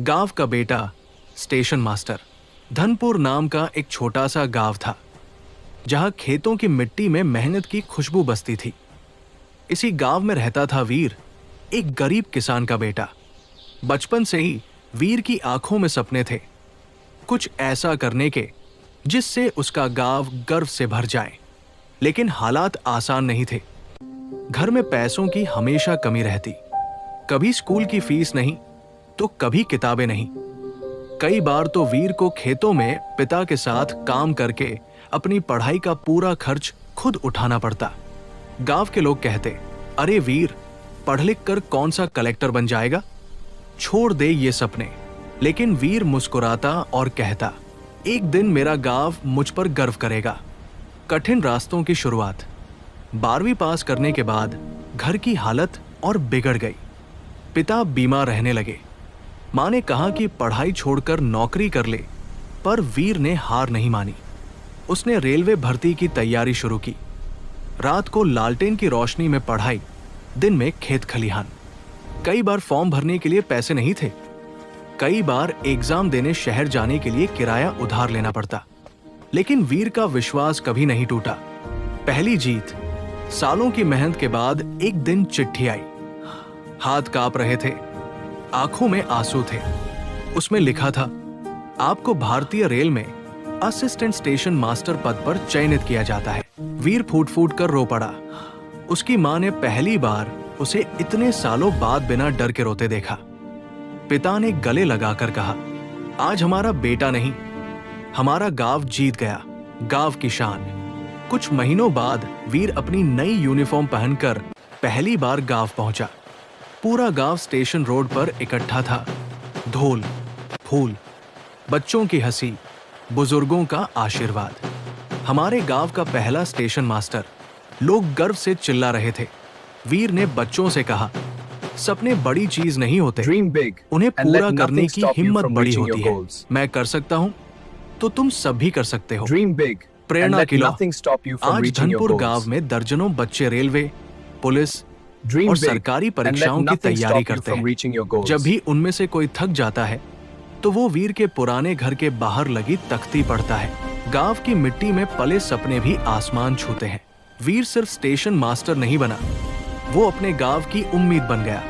गांव का बेटा स्टेशन मास्टर। धनपुर नाम का एक छोटा सा गांव था जहां खेतों की मिट्टी में मेहनत की खुशबू बसती थी। इसी गांव में रहता था वीर, एक गरीब किसान का बेटा। बचपन से ही वीर की आंखों में सपने थे, कुछ ऐसा करने के जिससे उसका गांव गर्व से भर जाए। लेकिन हालात आसान नहीं थे। घर में पैसों की हमेशा कमी रहती, कभी स्कूल की फीस नहीं तो कभी किताबें नहीं। कई बार तो वीर को खेतों में पिता के साथ काम करके अपनी पढ़ाई का पूरा खर्च खुद उठाना पड़ता। गांव के लोग कहते, अरे वीर, पढ़ लिख कर कौन सा कलेक्टर बन जाएगा, छोड़ दे ये सपने। लेकिन वीर मुस्कुराता और कहता, एक दिन मेरा गांव मुझ पर गर्व करेगा। कठिन रास्तों की शुरुआत। 12वीं पास करने के बाद घर की हालत और बिगड़ गई। पिता बीमार रहने लगे। मां ने कहा कि पढ़ाई छोड़कर नौकरी कर ले, पर वीर ने हार नहीं मानी। उसने रेलवे भर्ती की तैयारी शुरू की। रात को लालटेन की रोशनी में पढ़ाई, दिन में खेत खलिहान। कई बार फॉर्म भरने के लिए पैसे नहीं थे, कई बार एग्जाम देने शहर जाने के लिए किराया उधार लेना पड़ता। लेकिन वीर का विश्वास कभी नहीं टूटा। पहली जीत। सालों की मेहनत के बाद एक दिन चिट्ठी आई। हाथ कांप रहे थे, आंखों में आंसू थे। उसमें लिखा था, आपको भारतीय रेल में असिस्टेंट स्टेशन मास्टर पद पर चयनित किया जाता है। वीर फूट फूट कर रो पड़ा। उसकी मां ने पहली बार उसे इतने सालों बाद बिना डर के रोते देखा। पिता ने गले लगाकर कहा, आज हमारा बेटा नहीं, हमारा गांव जीत गया, गांव की शान। कुछ महीनों बाद वीर अपनी नई यूनिफॉर्म पहनकर पहली बार गांव पहुंचा। पूरा गांव स्टेशन रोड पर इकट्ठा था। ढोल, फूल, बच्चों की हंसी, बुजुर्गों का आशीर्वाद। हमारे गांव का पहला स्टेशन मास्टर। लोग गर्व से चिल्ला रहे थे। वीर ने बच्चों से कहा, सपने बड़ी चीज नहीं होते, उन्हें पूरा करने की हिम्मत बड़ी होती है। मैं कर सकता हूं तो तुम सब भी कर सकते हो। प्रेरणा की लौ। आज धनपुर गांव में दर्जनों बच्चे रेलवे, पुलिस और सरकारी परीक्षाओं की तैयारी करते हैं। जब भी उनमें से कोई थक जाता है तो वो वीर के पुराने घर के बाहर लगी तख्ती पढ़ता है। गांव की मिट्टी में पले सपने भी आसमान छूते हैं। वीर सिर्फ स्टेशन मास्टर नहीं बना, वो अपने गांव की उम्मीद बन गया।